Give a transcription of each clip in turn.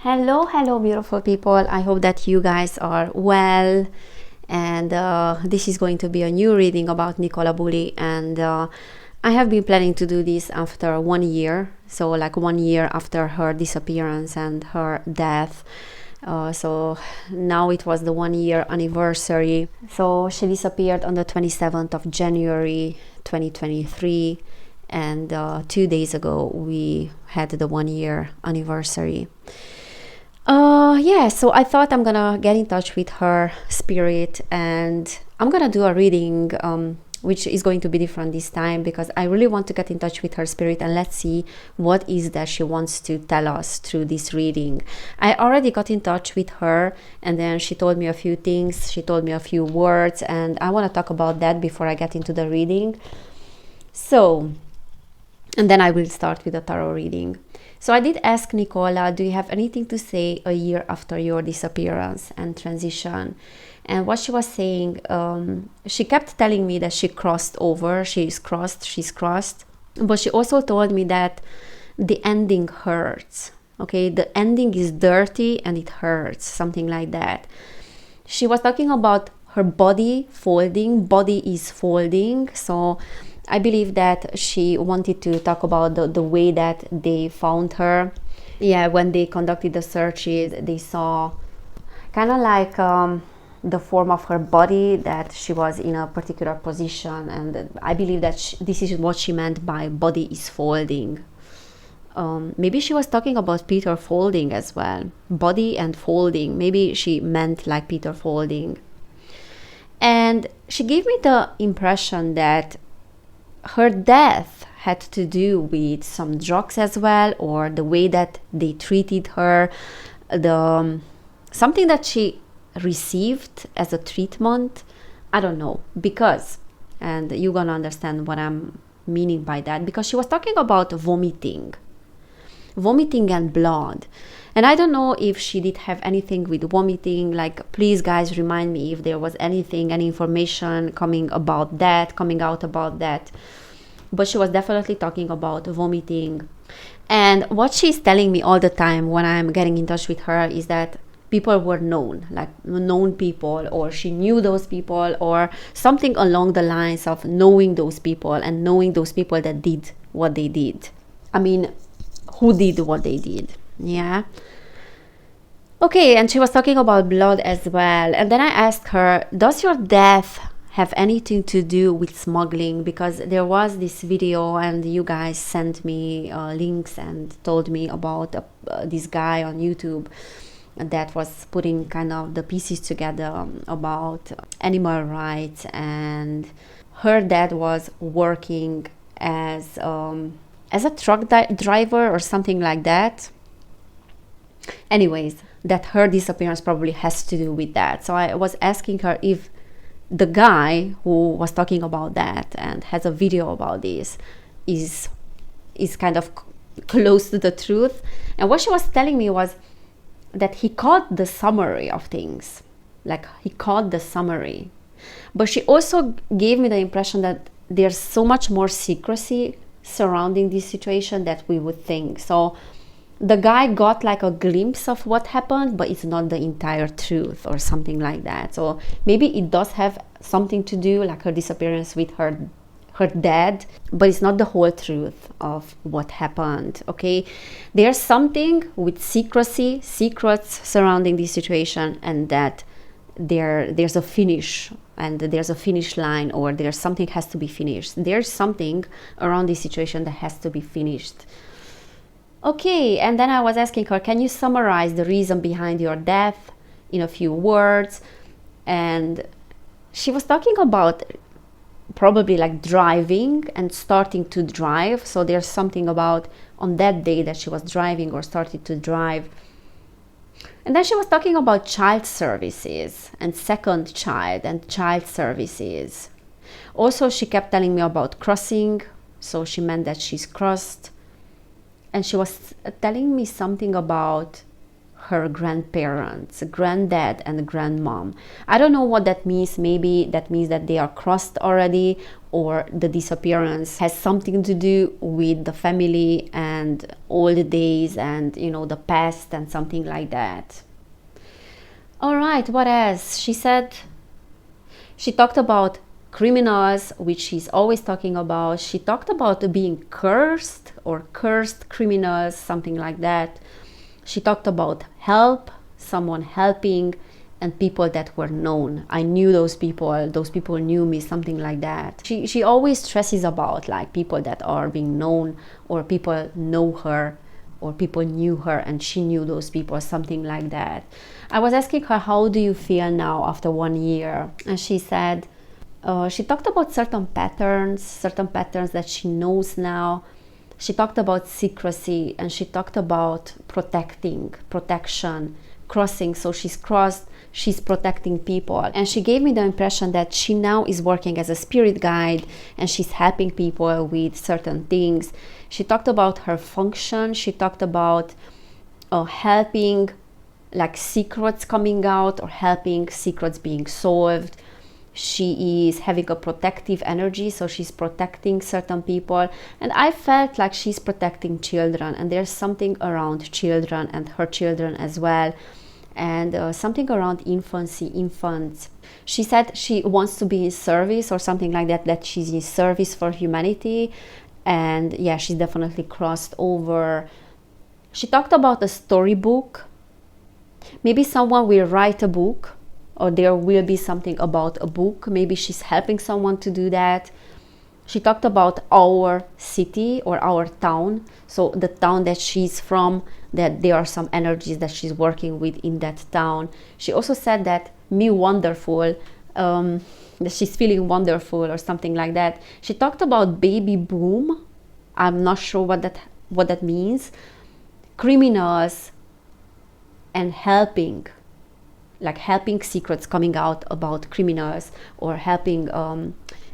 Hello, beautiful people. I hope that you guys are well. And this is going to be a new reading about Nicola Bulley. And I have been planning to do this after 1 year. So, like 1 year after her disappearance and her death. So now it was the 1 year anniversary. So she disappeared on the 27th of January 2023. And 2 days ago, we had the 1 year anniversary. So I thought I'm gonna get in touch with her spirit and I'm gonna do a reading which is going to be different this time because I really want to get in touch with her spirit and let's see what is that she wants to tell us through this reading. I already got in touch with her and then she told me a few things, she told me a few words, and I want to talk about that before I get into the reading. And then I will start with the tarot reading. So I did ask Nicola, do you have anything to say a year after your disappearance and transition? And what she was saying, she kept telling me that she crossed over, she's crossed. But she also told me that the ending hurts. Okay, the ending is dirty and it hurts, something like that. She was talking about her body is folding. So I believe that she wanted to talk about the way that they found her. Yeah, when they conducted the searches, they saw kind of like the form of her body, that she was in a particular position. And I believe that this is what she meant by body is folding. Maybe she was talking about Peter folding as well. Body and folding. Maybe she meant like Peter folding. And she gave me the impression that her death had to do with some drugs as well, or the way that they treated her, something that she received as a treatment. I don't know, because, and you're gonna understand what I'm meaning by that, because she was talking about vomiting and blood. And I don't know if she did have anything with vomiting. Like, please guys, remind me if there was any information coming out about that. But she was definitely talking about vomiting. And what she's telling me all the time when I'm getting in touch with her is that people were known people, or she knew those people, or something along the lines of knowing those people and knowing those people that did what they did. I mean, who did what they did. Yeah. Okay, and she was talking about blood as well. And then I asked her, does your death have anything to do with smuggling? Because there was this video and you guys sent me links and told me about this guy on YouTube that was putting kind of the pieces together about animal rights, and her dad was working as a truck driver or something like that. Anyways, that her disappearance probably has to do with that. So I was asking her if the guy who was talking about that and has a video about this is kind of close to the truth. And what she was telling me was that he caught the summary of things. Like, he caught the summary. But she also gave me the impression that there's so much more secrecy surrounding this situation that we would think. So the guy got like a glimpse of what happened, but it's not the entire truth or something like that. So maybe it does have something to do, like her disappearance, with her dad, but it's not the whole truth of what happened. Okay, there's something with secrets surrounding this situation, and that there's a finish, and there's a finish line, or there's something has to be finished. There's something around this situation that has to be finished. Okay, and then I was asking her, can you summarize the reason behind your death in a few words? And she was talking about probably like driving and starting to drive. So there's something about on that day that she was driving or started to drive. And then she was talking about child services and second child and child services. Also, she kept telling me about crossing. So she meant that she's crossed. And she was telling me something about her grandparents, granddad and grandmom. I don't know what that means. Maybe that means that they are crossed already, or the disappearance has something to do with the family and old days and, you know, the past and something like that. All right, what else? She said, she talked about criminals, which she's always talking about. She talked about being cursed or cursed criminals, something like that. She talked about help, someone helping, and people that were known. I knew those people knew me, something like that. She always stresses about like people that are being known, or people know her, or people knew her and she knew those people, something like that. I was asking her, how do you feel now after 1 year? And she said, she talked about certain patterns that she knows now. She talked about secrecy, and she talked about protection, crossing. So she's crossed, she's protecting people. And she gave me the impression that she now is working as a spirit guide, and she's helping people with certain things. She talked about her function. She talked about helping like secrets coming out, or helping secrets being solved. She is having a protective energy, so she's protecting certain people. And I felt like she's protecting children, and there's something around children and her children as well, and something around infants. She said she wants to be in service or something like that, that she's in service for humanity. And yeah, she's definitely crossed over. She talked about a storybook. Maybe someone will write a book, or there will be something about a book. Maybe she's helping someone to do that. She talked about our city or our town, so the town that she's from, that there are some energies that she's working with in that town. She also said that me wonderful, that she's feeling wonderful or something like that. She talked about baby boom. I'm not sure what that means. Criminals and helping, like helping secrets coming out about criminals, or helping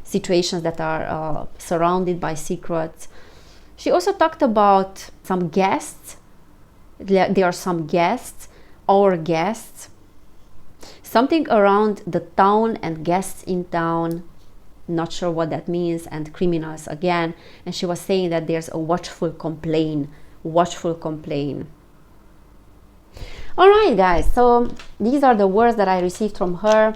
situations that are surrounded by secrets. She also talked about some guests. There are some guests, our guests, something around the town and guests in town. Not sure what that means, and criminals again. And she was saying that there's a watchful complaint. All right, guys, so these are the words that I received from her,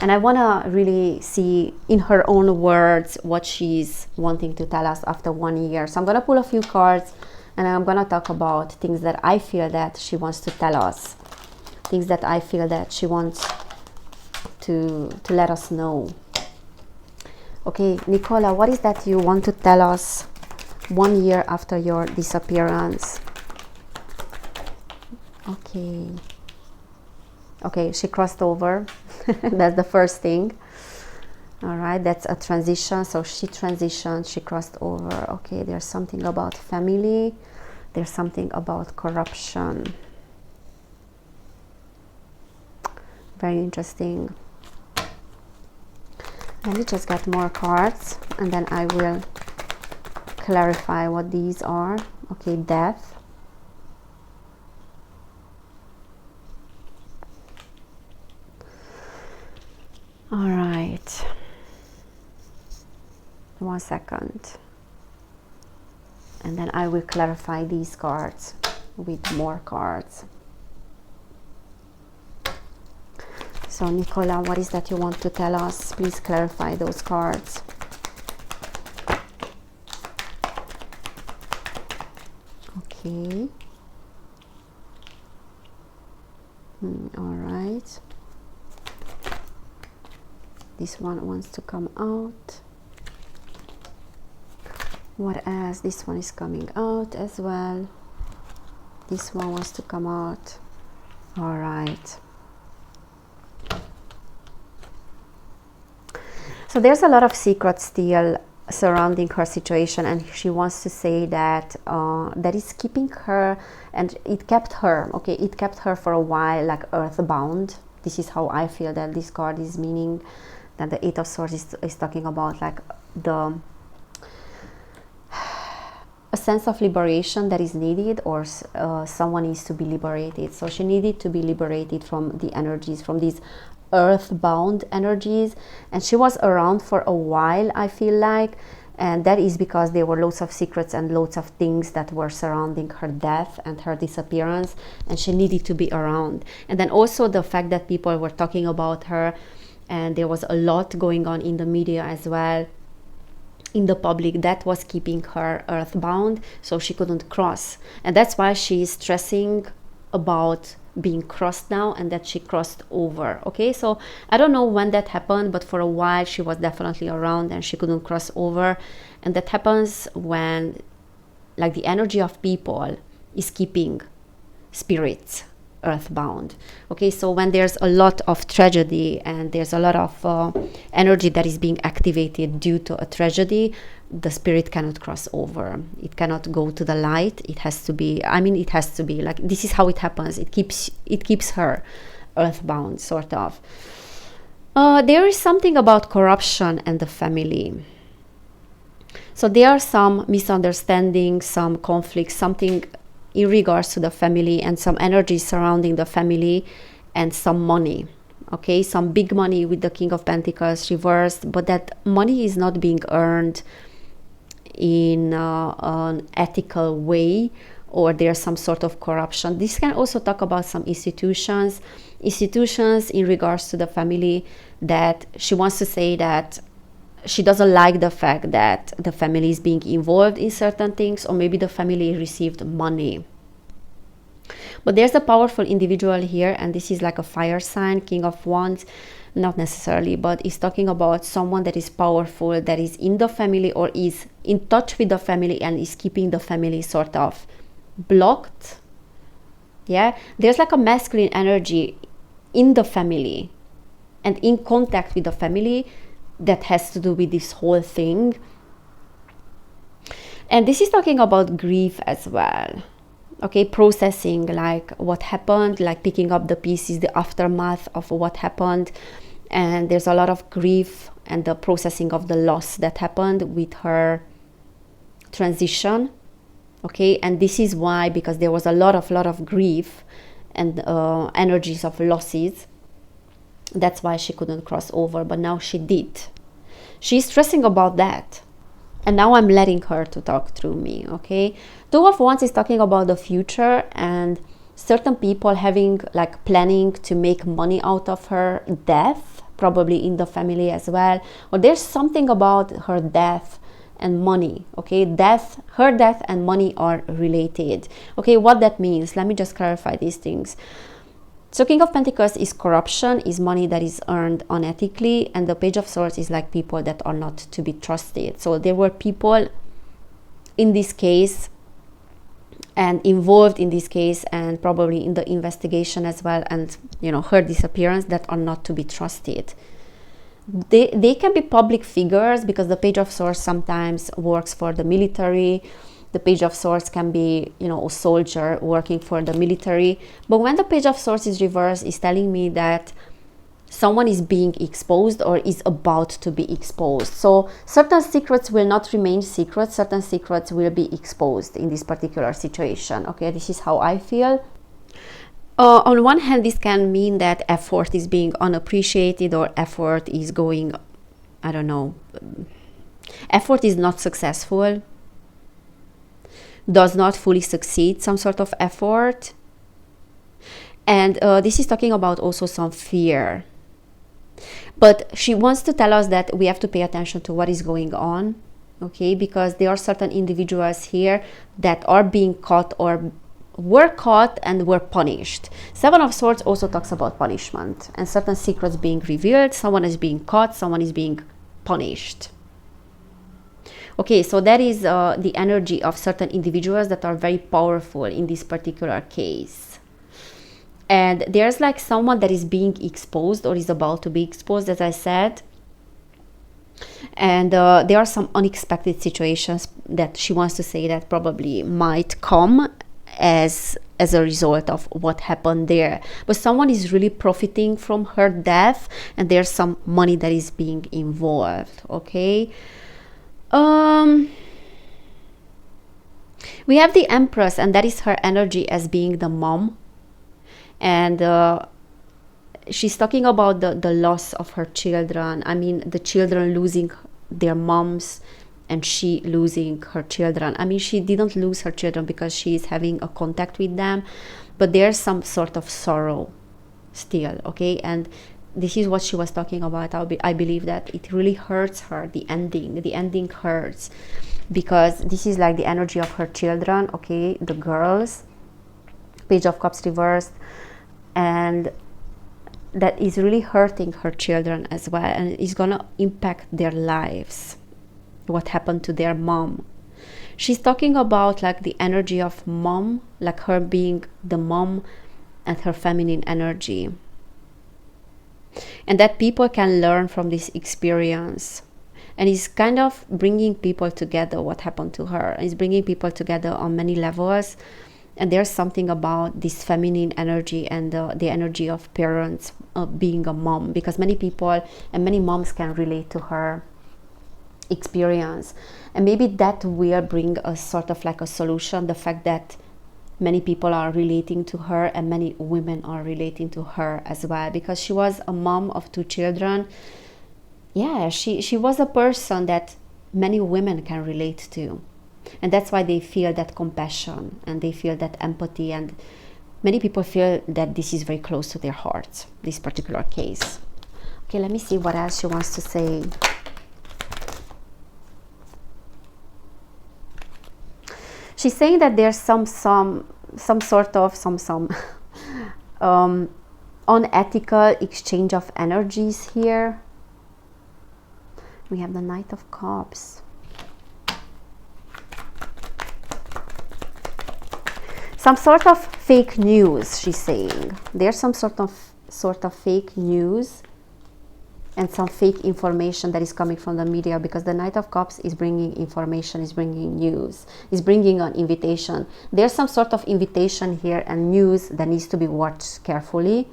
and I want to really see in her own words what she's wanting to tell us after 1 year. So I'm going to pull a few cards, and I'm going to talk about things that I feel that she wants to tell us, things that I feel that she wants to let us know. Okay, Nicola, what is that you want to tell us 1 year after your disappearance? Okay, she crossed over. That's the first thing. All right, that's a transition. So she transitioned, she crossed over. Okay, there's something about family. There's something about corruption. Very interesting. Let me just get more cards, and then I will clarify what these are. Okay, death. All right, 1 second, and then I will clarify these cards with more cards. So Nicola, what is that you want to tell us? Please clarify those cards. Okay. All right. This one wants to come out. What else? This one is coming out as well. This one wants to come out. All right. So there's a lot of secrets still surrounding her situation, and she wants to say that that is keeping her, and it kept her. Okay, it kept her for a while, like earthbound. This is how I feel that this card is meaning. That the Eight of Swords is talking about like the a sense of liberation that is needed, or someone needs to be liberated. So she needed to be liberated from the energies, from these earthbound energies, and she was around for a while, I feel like, and that is because there were lots of secrets and lots of things that were surrounding her death and her disappearance, and she needed to be around. And then also the fact that people were talking about her, and there was a lot going on in the media as well, in the public, that was keeping her earthbound, so she couldn't cross. And that's why she is stressing about being crossed now, and that she crossed over. Okay, so I don't know when that happened, but for a while she was definitely around and she couldn't cross over. And that happens when, like, the energy of people is keeping spirits earthbound. Okay, so when there's a lot of tragedy and there's a lot of energy that is being activated due to a tragedy, the spirit cannot cross over. It cannot go to the light. It has to be, it has to be like, this is how it happens. It keeps her earthbound, sort of. There is something about corruption and the family. So there are some misunderstandings, some conflicts, something in regards to the family, and some energy surrounding the family, and some money. Okay, some big money with the King of Pentacles reversed, but that money is not being earned in an ethical way, or there's some sort of corruption. This can also talk about some institutions in regards to the family, that she wants to say that she doesn't like the fact that the family is being involved in certain things, or maybe the family received money. But there's a powerful individual here, and this is like a fire sign, King of Wands, not necessarily, but it's talking about someone that is powerful, that is in the family or is in touch with the family and is keeping the family sort of blocked. Yeah, there's like a masculine energy in the family and in contact with the family that has to do with this whole thing. And this is talking about grief as well. Okay, processing like what happened, like picking up the pieces, the aftermath of what happened. And there's a lot of grief and the processing of the loss that happened with her transition. Okay, and this is why, because there was a lot of grief and energies of losses. That's why she couldn't cross over, but now she did. She's stressing about that. And now I'm letting her to talk through me, okay? Two of Wands is talking about the future and certain people having, like, planning to make money out of her death, probably in the family as well. Or there's something about her death and money, okay? Her death and money are related. Okay, what that means, let me just clarify these things. So King of Pentacles is corruption, is money that is earned unethically, and the Page of Swords is like people that are not to be trusted. So there were people in this case and involved in this case, and probably in the investigation as well, and her disappearance, that are not to be trusted. They can be public figures, because the Page of Swords sometimes works for the military. The Page of Swords can be, a soldier working for the military. But when the Page of Swords is reversed, it's telling me that someone is being exposed or is about to be exposed. So certain secrets will not remain secrets. Certain secrets will be exposed in this particular situation. Okay, this is how I feel. On one hand, this can mean that effort is being unappreciated, or effort is going, effort is not successful, does not fully succeed, some sort of effort. And this is talking about also some fear. But she wants to tell us that we have to pay attention to what is going on, okay? Because there are certain individuals here that are being caught or were caught and were punished. Seven of Swords also talks about punishment and certain secrets being revealed. Someone is being caught, someone is being punished. Okay, so that is the energy of certain individuals that are very powerful in this particular case. And there's like someone that is being exposed or is about to be exposed, as I said. And there are some unexpected situations that she wants to say that probably might come as a result of what happened there. But someone is really profiting from her death, and there's some money that is being involved, okay? We have the Empress, and that is her energy as being the mom. And she's talking about the loss of her children. I mean, the children losing their moms and she losing her children. I mean, she didn't lose her children because she is having a contact with them, but there's some sort of sorrow still, okay? And this is what she was talking about. I believe that it really hurts her, the ending hurts, because this is like the energy of her children, okay? The girls, Page of Cups reversed, and that is really hurting her children as well, and it's gonna impact their lives, what happened to their mom. She's talking about like the energy of mom, like her being the mom and her feminine energy, and that people can learn from this experience. And it's kind of bringing people together, what happened to her. It's bringing people together on many levels. And there's something about this feminine energy and the energy of parents, being a mom, because many people and many moms can relate to her experience. And maybe that will bring a sort of like a solution, the fact that many people are relating to her and many women are relating to her as well, because she was a mom of 2 children. Yeah, she was a person that many women can relate to. And that's why they feel that compassion and they feel that empathy, and many people feel that this is very close to their hearts, this particular case. Okay, let me see what else she wants to say. She's saying that there's some sort of unethical exchange of energies here. We have the Knight of Cups. Some sort of fake news, she's saying. There's some sort of fake news and some fake information that is coming from the media, because the Knight of Cups is bringing information, is bringing news, is bringing an invitation. There's some sort of invitation here and news that needs to be watched carefully,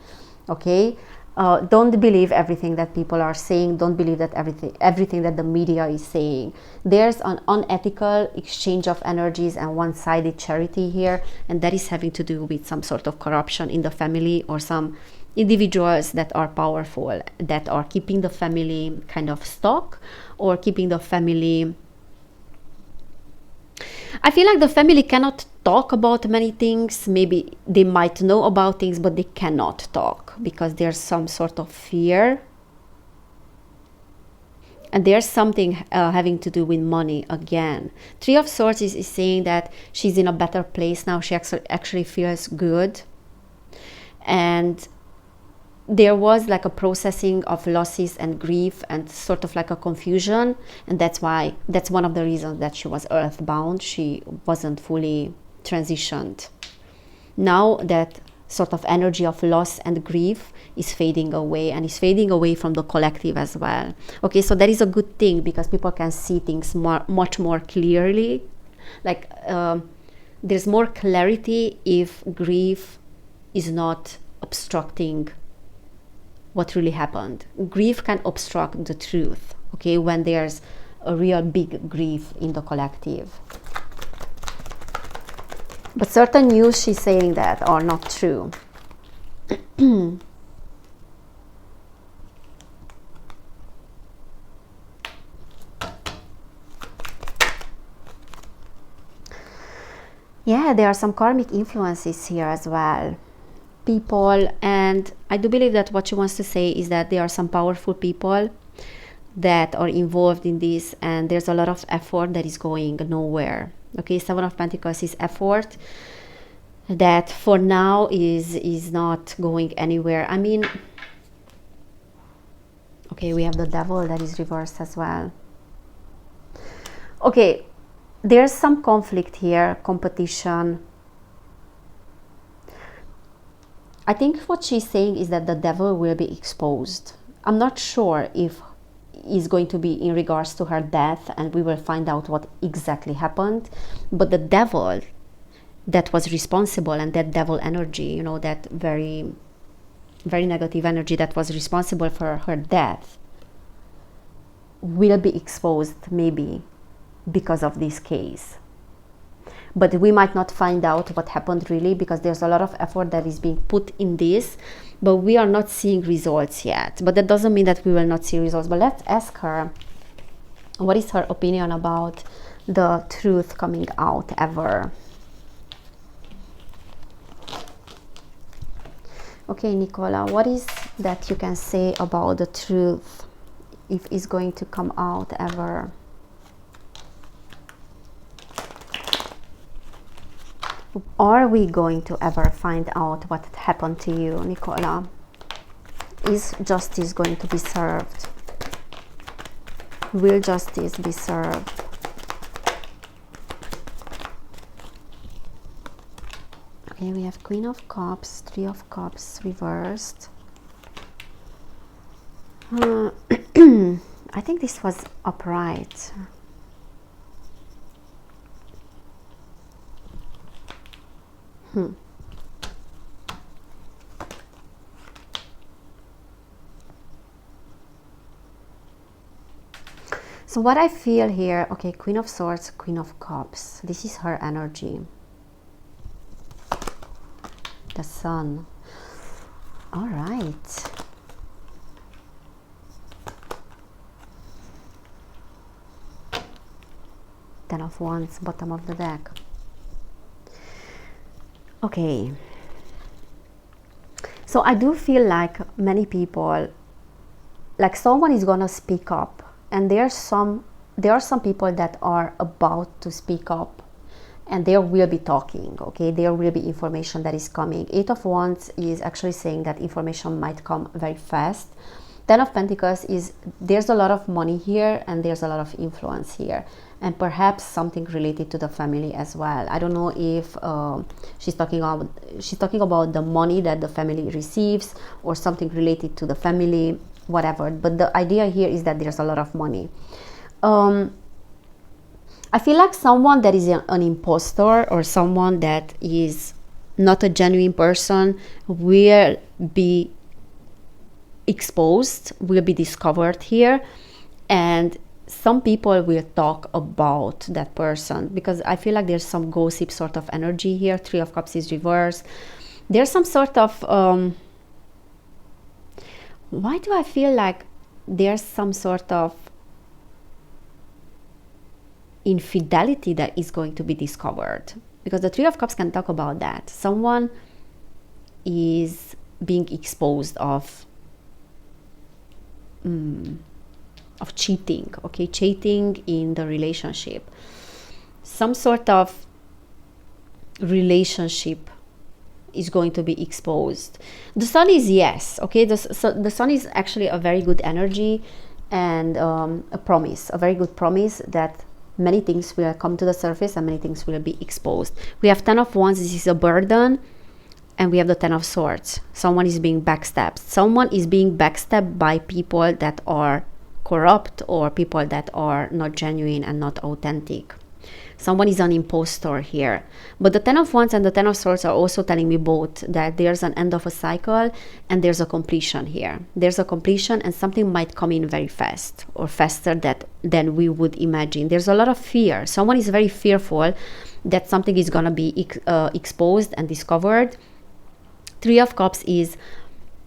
okay? Don't believe everything that people are saying. Don't believe that everything that the media is saying. There's an unethical exchange of energies and one-sided charity here, and that is having to do with some sort of corruption in the family, or some individuals that are powerful, that are keeping the family kind of stuck, or keeping the family. I feel like the family cannot talk about many things. Maybe they might know about things, but they cannot talk because there's some sort of fear. And there's something having to do with money again. 3 of Swords is saying that she's in a better place now. She actually feels good. And there was like a processing of losses and grief and sort of like a confusion, and that's one of the reasons that she was earthbound. She wasn't fully transitioned. Now that sort of energy of loss and grief is fading away, and is fading away from the collective as well. Okay, so that is a good thing, because people can see things much more clearly. Like there's more clarity if grief is not obstructing what really happened. Grief can obstruct the truth, okay, when there's a real big grief in the collective. But certain news she's saying that are not true. Yeah, there are some karmic influences here as well. People, and I do believe that what she wants to say is that there are some powerful people that are involved in this, and there's a lot of effort that is going nowhere. Okay, 7 of Pentacles is effort that for now is not going anywhere. I mean, okay, we have the Devil that is reversed as well. Okay, there's some conflict here, competition. I think what she's saying is that the devil will be exposed. I'm not sure if it's going to be in regards to her death, and we will find out what exactly happened. But the devil that was responsible, and that devil energy, you know, that very, very negative energy that was responsible for her death, will be exposed maybe because of this case. but we might not find out what happened really, because there's a lot of effort that is being put in this, but we are not seeing results yet. But that doesn't mean that we will not see results. But let's ask her, what is her opinion about the truth coming out ever? Okay, Nicola, what is that you can say about the truth, if it's going to come out ever? Are we going to ever find out what happened to you, Nicola? Is justice going to be served? Will justice be served? Okay, we have Queen of Cups, Three of Cups reversed. I think this was upright. So what I feel here, okay, Queen of Swords, Queen of Cups. This is her energy. The Sun. All right. Ten of Wands, bottom of the deck. Okay. So I do feel like many people, like someone is gonna speak up, and there are some people that are about to speak up, and they will be talking. Okay, there will be information that is coming. Eight of Wands is actually saying that information might come very fast. Ten of Pentacles is, there's a lot of money here and there's a lot of influence here, and perhaps something related to the family as well. I don't know if she's talking about the money that the family receives, or something related to the family, whatever. But the idea here is that there's a lot of money. I feel like someone that is an imposter, or someone that is not a genuine person, will be exposed, will be discovered here, and some people will talk about that person, because I feel like there's some gossip sort of energy here. Three of Cups is reversed. There's some sort of why do I feel like there's some sort of infidelity that is going to be discovered? Because the Three of Cups can talk about that. Someone is being exposed of cheating, okay, cheating in the relationship. Some sort of relationship is going to be exposed. The Sun is yes, okay, the Sun is actually a very good energy, and a promise, a very good promise that many things will come to the surface and many things will be exposed. We have Ten of Wands, this is a burden, and we have the Ten of Swords. Someone is being backstabbed. Someone is being backstabbed by people that are corrupt, or people that are not genuine and not authentic. Someone is an impostor here. But the Ten of Wands and the Ten of Swords are also telling me both that there's an end of a cycle and there's a completion here. There's a completion, and something might come in very fast, or faster than we would imagine. There's a lot of fear. Someone is very fearful that something is going to be exposed and discovered. Three of Cups is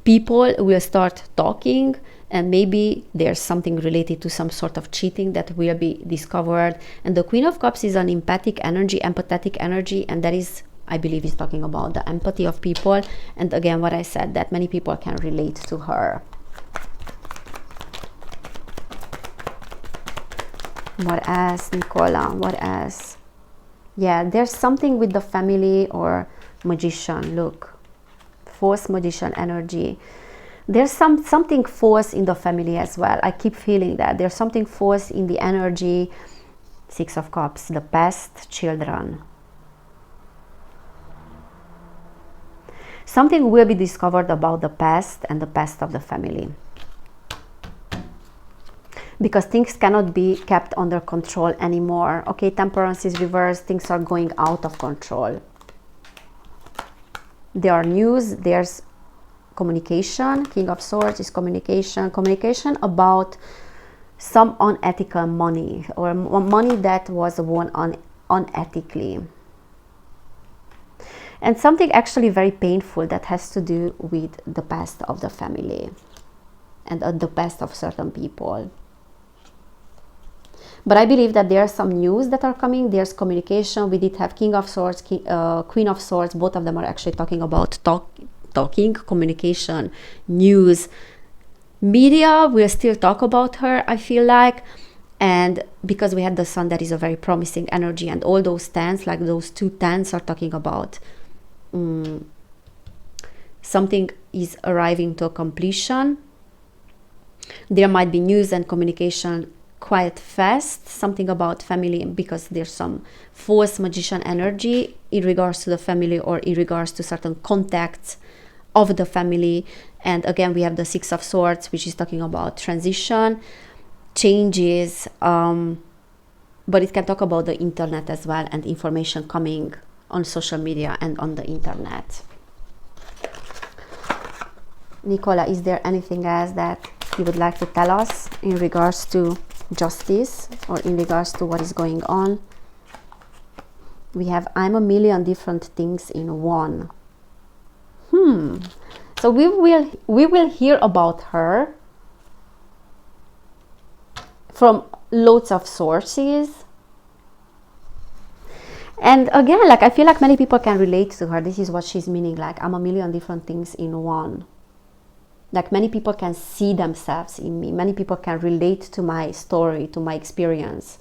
people will start talking, and maybe there's something related to some sort of cheating that will be discovered. And the Queen of Cups is an empathetic energy, and that is, I believe, is talking about the empathy of people. And again, what I said, that many people can relate to her. What else, Nicola? What else? Yeah, there's something with the family or magician. Look, false magician energy. There's something false in the family as well. I keep feeling that there's something false in the energy. Six of Cups, the past, children. Something will be discovered about the past and the past of the family, because things cannot be kept under control anymore. Okay, Temperance is reversed. Things are going out of control. There are news, there's communication. King of Swords is communication about some unethical money, or money that was won unethically. And something actually very painful that has to do with the past of the family and the past of certain people. But I believe that there are some news that are coming. There's communication. We did have King of Swords, Queen of Swords. Both of them are actually talking about talking, communication, news. Media will still talk about her, I feel like. And because we had the Sun, that is a very promising energy. And all those tens, like those 2 tens, are talking about something is arriving to a completion. There might be news and communication quite fast, something about family, because there's some false magician energy in regards to the family or in regards to certain contacts of the family. And again, we have the 6 of Swords, which is talking about transition, changes, but it can talk about the internet as well, and information coming on social media and on the internet. Nicola, is there anything else that you would like to tell us in regards to justice or in regards to what is going on? We have I'm a million different things in one. So we will hear about her from loads of sources. And again, like I feel like many people can relate to her. This is what she's meaning, like I'm a million different things in one. Like many people can see themselves in me. Many people can relate to my story, to my experience,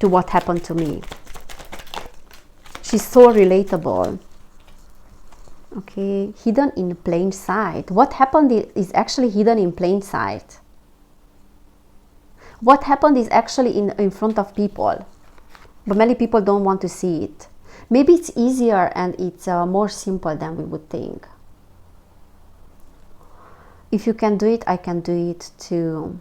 to what happened to me. She's so relatable. Okay, hidden in plain sight. What happened is actually hidden in plain sight. What happened is actually in front of people. But many people don't want to see it. Maybe it's easier and it's more simple than we would think. If you can do it, I can do it too.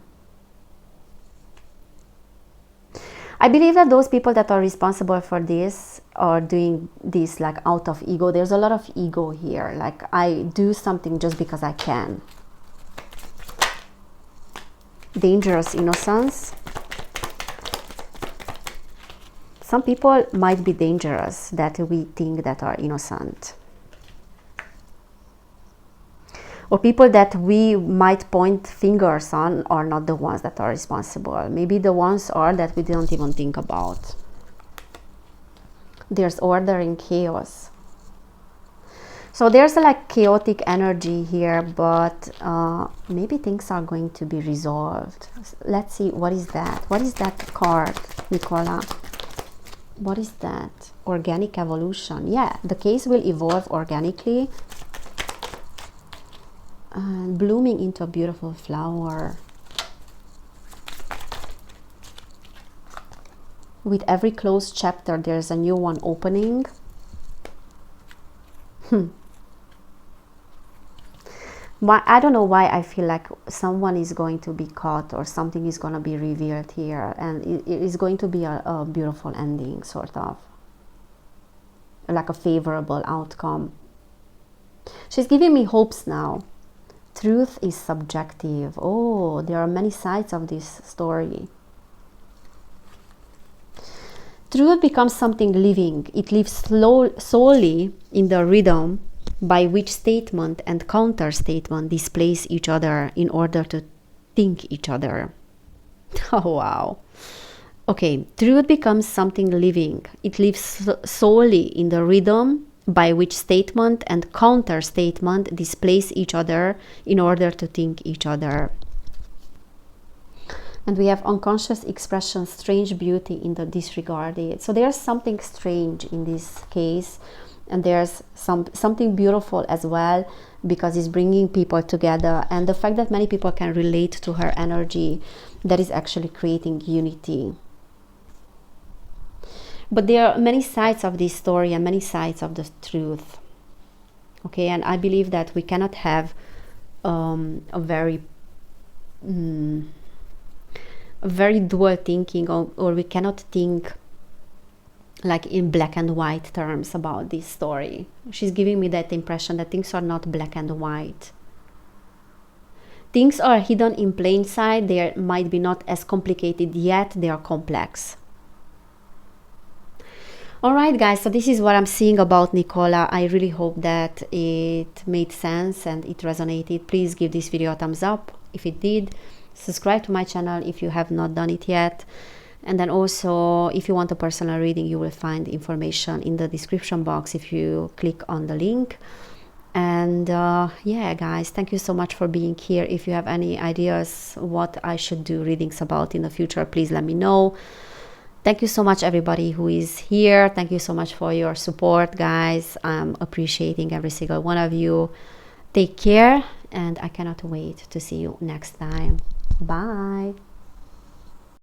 I believe that those people that are responsible for this are doing this like out of ego. There's a lot of ego here. Like I do something just because I can. Dangerous innocence. Some people might be dangerous that we think that are innocent. Or people that we might point fingers on are not the ones that are responsible. Maybe the ones are that we don't even think about. There's order in chaos. So there's a like chaotic energy here, but maybe things are going to be resolved. Let's see, what is that? What is that card, Nicola? What is that? Organic evolution. Yeah, the case will evolve organically. And blooming into a beautiful flower. With every closed chapter, there's a new one opening. I don't know why I feel like someone is going to be caught or something is going to be revealed here. And it is going to be a beautiful ending, sort of. Like a favorable outcome. She's giving me hopes now. Truth is subjective. Oh, there are many sides of this story. Truth becomes something living. It lives solely in the rhythm by which statement and counter statement displace each other in order to think each other. Oh, wow. Okay, truth becomes something living. It lives solely in the rhythm by which statement and counter statement displace each other in order to think each other. And we have unconscious expression, strange beauty in the disregarded. So there's something strange in this case, and there's something beautiful as well, because it's bringing people together. And the fact that many people can relate to her energy, that is actually creating unity. But there are many sides of this story and many sides of the truth. Okay, and I believe that we cannot have a very dual thinking, or we cannot think like in black and white terms about this story. She's giving me that impression that things are not black and white. Things are hidden in plain sight. They might be not as complicated yet, they are complex. All right, guys, so this is what I'm seeing about Nicola. I really hope that it made sense and it resonated. Please give this video a thumbs up if it did. Subscribe to my channel if you have not done it yet. And then also, if you want a personal reading, you will find information in the description box if you click on the link. And yeah, guys, thank you so much for being here. If you have any ideas what I should do readings about in the future, please let me know. Thank you so much, everybody who is here. Thank you so much for your support, guys. I'm appreciating every single one of you. Take care, and I cannot wait to see you next time. Bye.